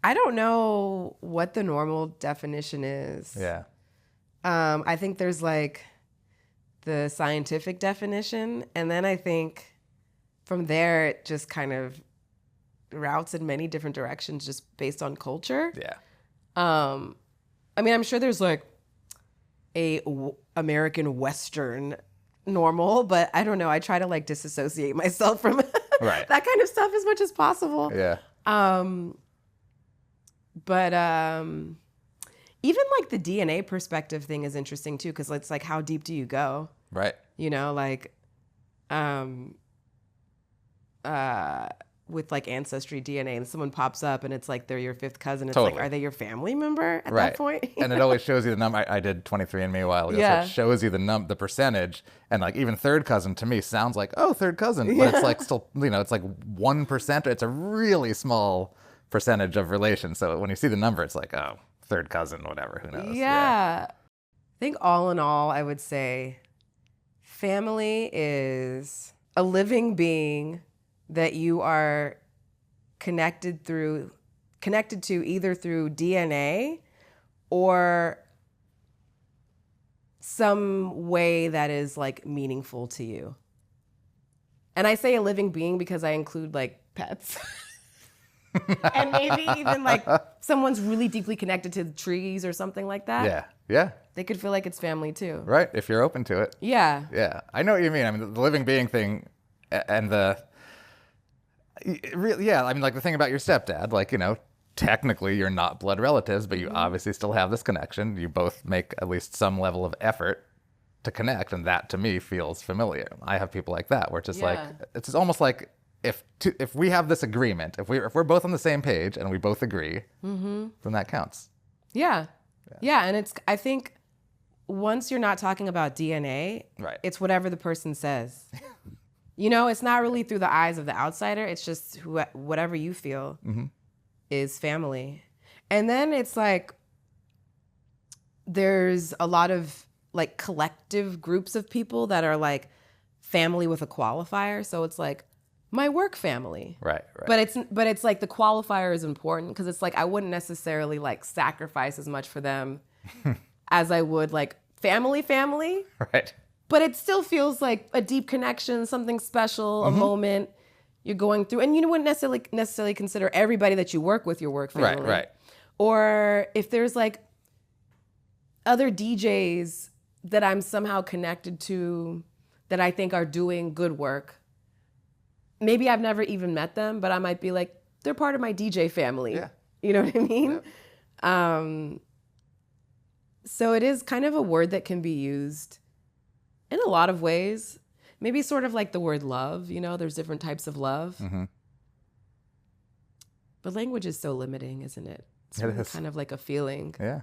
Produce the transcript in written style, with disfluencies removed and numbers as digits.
I don't know what the normal definition is. Yeah. I think there's like the scientific definition, and then I think from there it just kind of routes in many different directions just based on culture. Yeah. I mean, I'm sure there's like American Western normal, but I don't know. I try to like disassociate myself from Right. that kind of stuff as much as possible. Yeah. But even like the DNA perspective thing is interesting too, because it's like, how deep do you go? Right. You know, like with like ancestry DNA, and someone pops up and it's like they're your fifth cousin. It's Totally. like, are they your family member at Right. that point? And it always shows you the number. I did 23andMe a while ago. Yeah. So it shows you the percentage. And like even third cousin to me sounds like, oh, third cousin. But it's like still, it's like 1%. It's a really small percentage of relation. So when you see the number, it's like, oh, third cousin, whatever. Who knows? Yeah. I think all in all, I would say family is a living being that you are connected to either through DNA or some way that is like meaningful to you. And I say a living being because I include like pets. And maybe even like someone's really deeply connected to the trees or something like that. Yeah. Yeah. They could feel like it's family too. Right. If you're open to it. Yeah. Yeah. I know what you mean. I mean, the living being thing and yeah, I mean, like the thing about your stepdad, like, technically you're not blood relatives, but you obviously still have this connection. You both make at least some level of effort to connect. And that to me feels familiar. I have people like that where it's just like, it's almost like if we have this agreement, if we're both on the same page and we both agree, then that counts. Yeah. And I think once you're not talking about DNA, right, it's whatever the person says. It's not really through the eyes of the outsider. It's just whatever you feel is family. And then it's like there's a lot of like collective groups of people that are like family with a qualifier. So it's like my work family. Right. But it's like the qualifier is important because it's like I wouldn't necessarily like sacrifice as much for them as I would like family. Right. But it still feels like a deep connection, something special, a moment you're going through. And you wouldn't necessarily consider everybody that you work with your work family. Right. Or if there's like other DJs that I'm somehow connected to that I think are doing good work. Maybe I've never even met them, but I might be like, they're part of my DJ family. Yeah. You know what I mean? Yeah. So it is kind of a word that can be used in a lot of ways. Maybe sort of like the word love, there's different types of love. But language is so limiting, isn't it? It's really kind of like a feeling. Yeah.